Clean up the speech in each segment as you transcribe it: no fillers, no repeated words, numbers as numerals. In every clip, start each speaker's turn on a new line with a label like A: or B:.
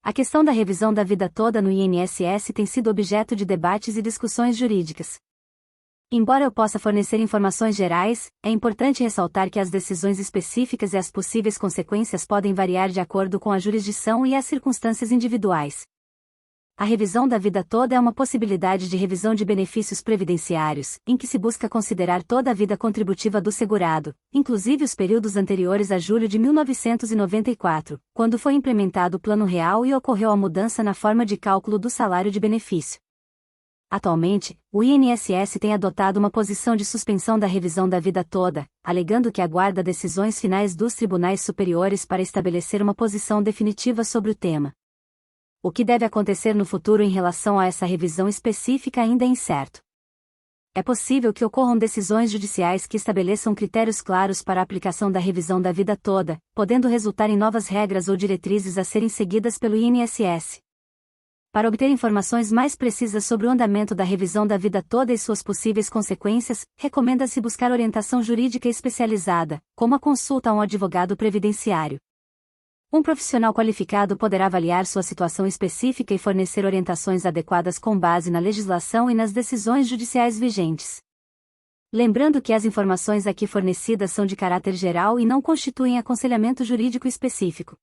A: A questão da revisão da vida toda no INSS tem sido objeto de debates e discussões jurídicas. Embora eu possa fornecer informações gerais, é importante ressaltar que as decisões específicas e as possíveis consequências podem variar de acordo com a jurisdição e as circunstâncias individuais. A revisão da vida toda é uma possibilidade de revisão de benefícios previdenciários, em que se busca considerar toda a vida contributiva do segurado, inclusive os períodos anteriores a julho de 1994, quando foi implementado o Plano Real e ocorreu a mudança na forma de cálculo do salário de benefício. Atualmente, o INSS tem adotado uma posição de suspensão da revisão da vida toda, alegando que aguarda decisões finais dos tribunais superiores para estabelecer uma posição definitiva sobre o tema. O que deve acontecer no futuro em relação a essa revisão específica ainda é incerto. É possível que ocorram decisões judiciais que estabeleçam critérios claros para a aplicação da revisão da vida toda, podendo resultar em novas regras ou diretrizes a serem seguidas pelo INSS. Para obter informações mais precisas sobre o andamento da revisão da vida toda e suas possíveis consequências, recomenda-se buscar orientação jurídica especializada, como a consulta a um advogado previdenciário. Um profissional qualificado poderá avaliar sua situação específica e fornecer orientações adequadas com base na legislação e nas decisões judiciais vigentes. Lembrando que as informações aqui fornecidas são de caráter geral e não constituem aconselhamento jurídico específico.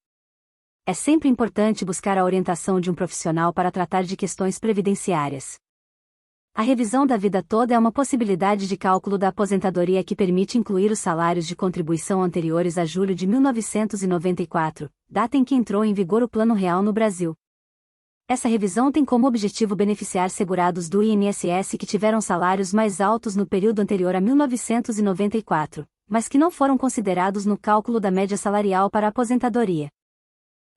A: É sempre importante buscar a orientação de um profissional para tratar de questões previdenciárias. A revisão da vida toda é uma possibilidade de cálculo da aposentadoria que permite incluir os salários de contribuição anteriores a julho de 1994, data em que entrou em vigor o Plano Real no Brasil. Essa revisão tem como objetivo beneficiar segurados do INSS que tiveram salários mais altos no período anterior a 1994, mas que não foram considerados no cálculo da média salarial para a aposentadoria.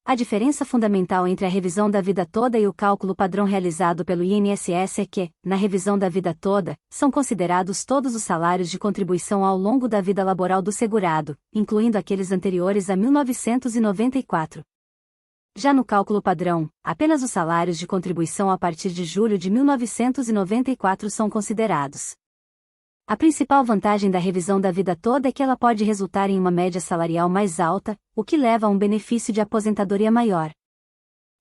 A: A diferença fundamental entre a revisão da vida toda e o cálculo padrão realizado pelo INSS é que, na revisão da vida toda, são considerados todos os salários de contribuição ao longo da vida laboral do segurado, incluindo aqueles anteriores a 1994. Já no cálculo padrão, apenas os salários de contribuição a partir de julho de 1994 são considerados. A principal vantagem da revisão da vida toda é que ela pode resultar em uma média salarial mais alta, o que leva a um benefício de aposentadoria maior.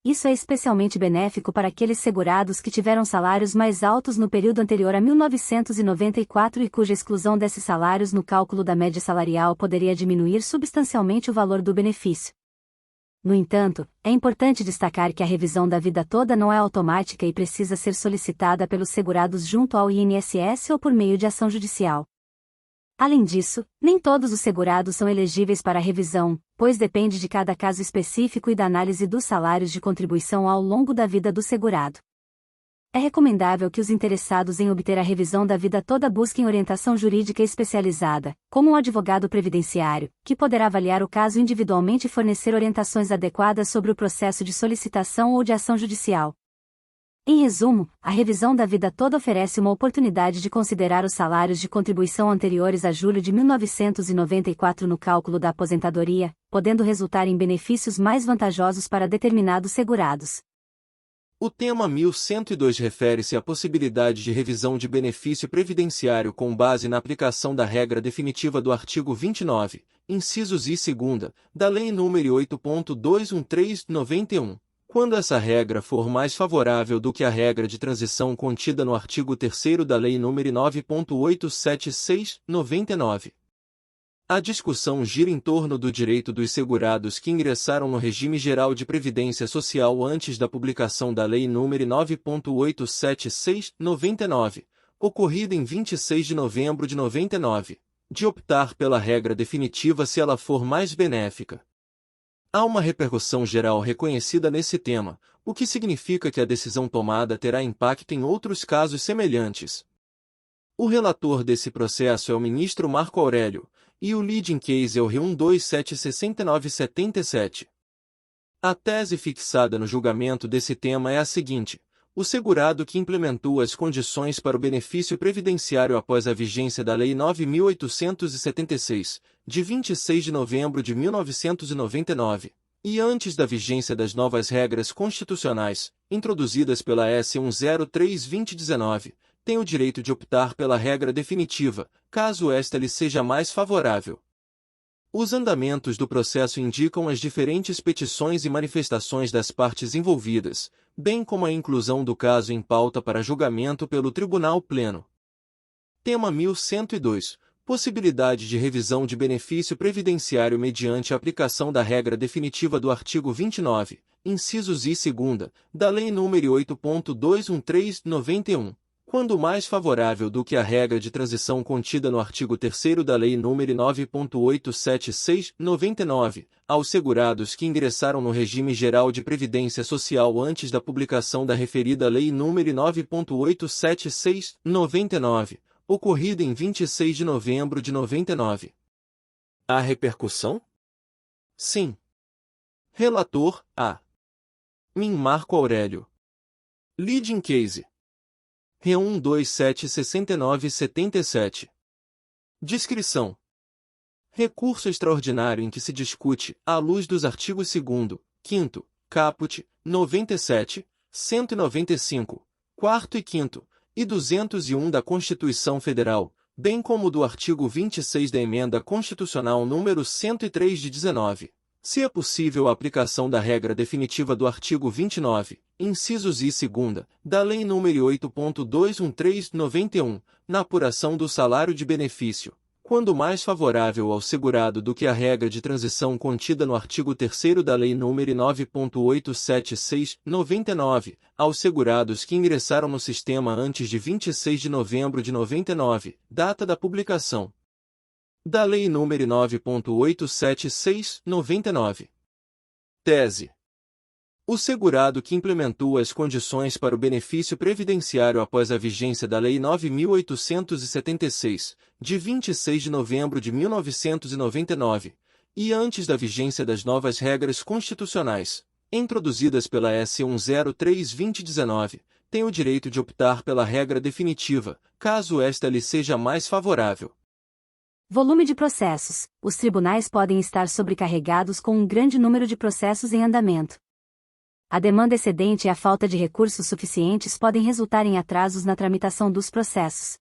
A: Isso é especialmente benéfico para aqueles segurados que tiveram salários mais altos no período anterior a 1994 e cuja exclusão desses salários no cálculo da média salarial poderia diminuir substancialmente o valor do benefício. No entanto, é importante destacar que a revisão da vida toda não é automática e precisa ser solicitada pelos segurados junto ao INSS ou por meio de ação judicial. Além disso, nem todos os segurados são elegíveis para a revisão, pois depende de cada caso específico e da análise dos salários de contribuição ao longo da vida do segurado. É recomendável que os interessados em obter a revisão da vida toda busquem orientação jurídica especializada, como um advogado previdenciário, que poderá avaliar o caso individualmente e fornecer orientações adequadas sobre o processo de solicitação ou de ação judicial. Em resumo, a revisão da vida toda oferece uma oportunidade de considerar os salários de contribuição anteriores a julho de 1994 no cálculo da aposentadoria, podendo resultar em benefícios mais vantajosos para determinados segurados.
B: O tema 1102 refere-se à possibilidade de revisão de benefício previdenciário com base na aplicação da regra definitiva do artigo 29, incisos I e 2, da Lei nº 8.213/91, quando essa regra for mais favorável do que a regra de transição contida no artigo 3º da Lei nº 9.876/99. A discussão gira em torno do direito dos segurados que ingressaram no regime geral de previdência social antes da publicação da Lei nº 9.876/99, ocorrida em 26 de novembro de 99, de optar pela regra definitiva se ela for mais benéfica. Há uma repercussão geral reconhecida nesse tema, o que significa que a decisão tomada terá impacto em outros casos semelhantes. O relator desse processo é o ministro Marco Aurélio, e o leading case é o R1276977. A tese fixada no julgamento desse tema é a seguinte: o segurado que implementou as condições para o benefício previdenciário após a vigência da Lei 9.876, de 26 de novembro de 1999, e antes da vigência das novas regras constitucionais, introduzidas pela S. 103/2019, tem o direito de optar pela regra definitiva, caso esta lhe seja mais favorável. Os andamentos do processo indicam as diferentes petições e manifestações das partes envolvidas, bem como a inclusão do caso em pauta para julgamento pelo Tribunal Pleno. Tema 1102. Possibilidade de revisão de benefício previdenciário mediante a aplicação da regra definitiva do artigo 29, incisos I e 2, da Lei nº 8.213/91. Quando mais favorável do que a regra de transição contida no artigo 3º da Lei nº 9.876/99, aos segurados que ingressaram no regime geral de previdência social antes da publicação da referida Lei nº 9.876/99, ocorrida em 26 de novembro de 99. Há repercussão? Sim. Relator, A. Min Marco Aurélio. Leading Case. Re1276977. Descrição. Recurso extraordinário em que se discute, à luz dos artigos 2º, 5º, caput, 97, 195, 4º e 5º, e 201 da Constituição Federal, bem como do artigo 26 da Emenda Constitucional nº 103 de 19. Se é possível a aplicação da regra definitiva do artigo 29, incisos I e 2, da Lei nº 8.213/91, na apuração do salário de benefício, quando mais favorável ao segurado do que a regra de transição contida no artigo 3º da Lei nº 9.876/99, aos segurados que ingressaram no sistema antes de 26 de novembro de 99, data da publicação da Lei nº 9.876/99. Tese. O segurado que implementou as condições para o benefício previdenciário após a vigência da Lei 9.876, de 26 de novembro de 1999, e antes da vigência das novas regras constitucionais, introduzidas pela S. 103/2019, tem o direito de optar pela regra definitiva, caso esta lhe seja mais favorável.
A: Volume de processos. Os tribunais podem estar sobrecarregados com um grande número de processos em andamento. A demanda excedente e a falta de recursos suficientes podem resultar em atrasos na tramitação dos processos.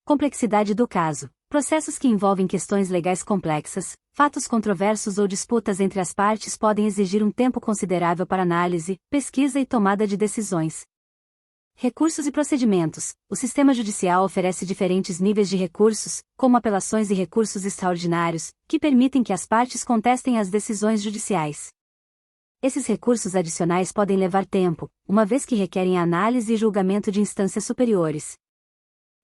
A: Complexidade do caso. Processos que envolvem questões legais complexas, fatos controversos ou disputas entre as partes podem exigir um tempo considerável para análise, pesquisa e tomada de decisões. Recursos e procedimentos. O sistema judicial oferece diferentes níveis de recursos, como apelações e recursos extraordinários, que permitem que as partes contestem as decisões judiciais. Esses recursos adicionais podem levar tempo, uma vez que requerem análise e julgamento de instâncias superiores.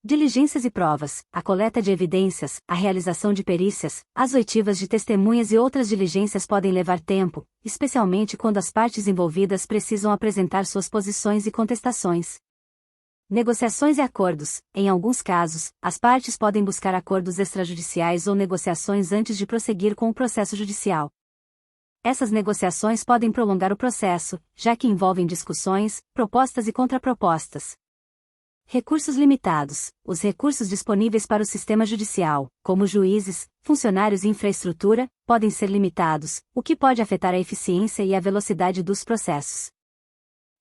A: Diligências e provas, a coleta de evidências, a realização de perícias, as oitivas de testemunhas e outras diligências podem levar tempo, especialmente quando as partes envolvidas precisam apresentar suas posições e contestações. Negociações e acordos. Em alguns casos, as partes podem buscar acordos extrajudiciais ou negociações antes de prosseguir com o processo judicial. Essas negociações podem prolongar o processo, já que envolvem discussões, propostas e contrapropostas. Recursos limitados. Os recursos disponíveis para o sistema judicial, como juízes, funcionários e infraestrutura, podem ser limitados, o que pode afetar a eficiência e a velocidade dos processos.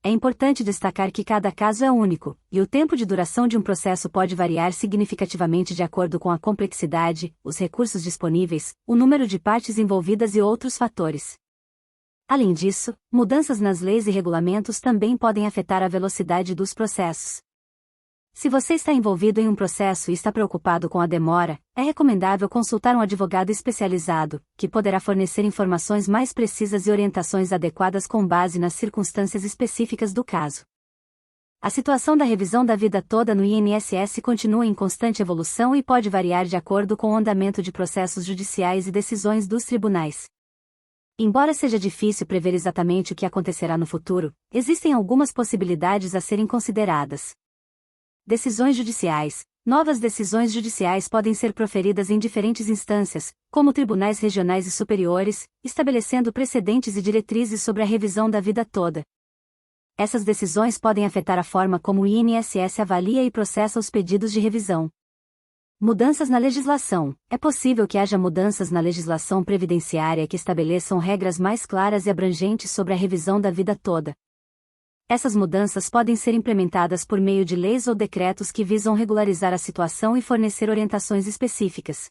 A: É importante destacar que cada caso é único, e o tempo de duração de um processo pode variar significativamente de acordo com a complexidade, os recursos disponíveis, o número de partes envolvidas e outros fatores. Além disso, mudanças nas leis e regulamentos também podem afetar a velocidade dos processos. Se você está envolvido em um processo e está preocupado com a demora, é recomendável consultar um advogado especializado, que poderá fornecer informações mais precisas e orientações adequadas com base nas circunstâncias específicas do caso. A situação da revisão da vida toda no INSS continua em constante evolução e pode variar de acordo com o andamento de processos judiciais e decisões dos tribunais. Embora seja difícil prever exatamente o que acontecerá no futuro, existem algumas possibilidades a serem consideradas. Decisões judiciais. Novas decisões judiciais podem ser proferidas em diferentes instâncias, como tribunais regionais e superiores, estabelecendo precedentes e diretrizes sobre a revisão da vida toda. Essas decisões podem afetar a forma como o INSS avalia e processa os pedidos de revisão. Mudanças na legislação. É possível que haja mudanças na legislação previdenciária que estabeleçam regras mais claras e abrangentes sobre a revisão da vida toda. Essas mudanças podem ser implementadas por meio de leis ou decretos que visam regularizar a situação e fornecer orientações específicas.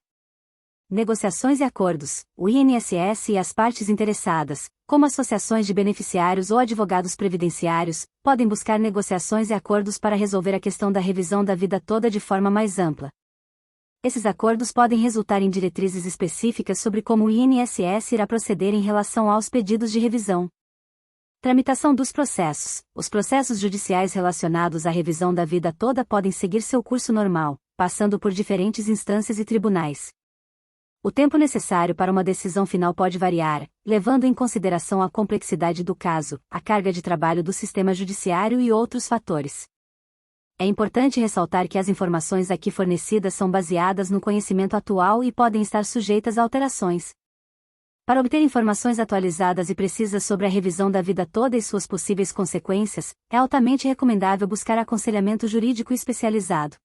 A: Negociações e acordos. O INSS e as partes interessadas, como associações de beneficiários ou advogados previdenciários, podem buscar negociações e acordos para resolver a questão da revisão da vida toda de forma mais ampla. Esses acordos podem resultar em diretrizes específicas sobre como o INSS irá proceder em relação aos pedidos de revisão. Tramitação dos processos. Os processos judiciais relacionados à revisão da vida toda podem seguir seu curso normal, passando por diferentes instâncias e tribunais. O tempo necessário para uma decisão final pode variar, levando em consideração a complexidade do caso, a carga de trabalho do sistema judiciário e outros fatores. É importante ressaltar que as informações aqui fornecidas são baseadas no conhecimento atual e podem estar sujeitas a alterações. Para obter informações atualizadas e precisas sobre a revisão da vida toda e suas possíveis consequências, é altamente recomendável buscar aconselhamento jurídico especializado.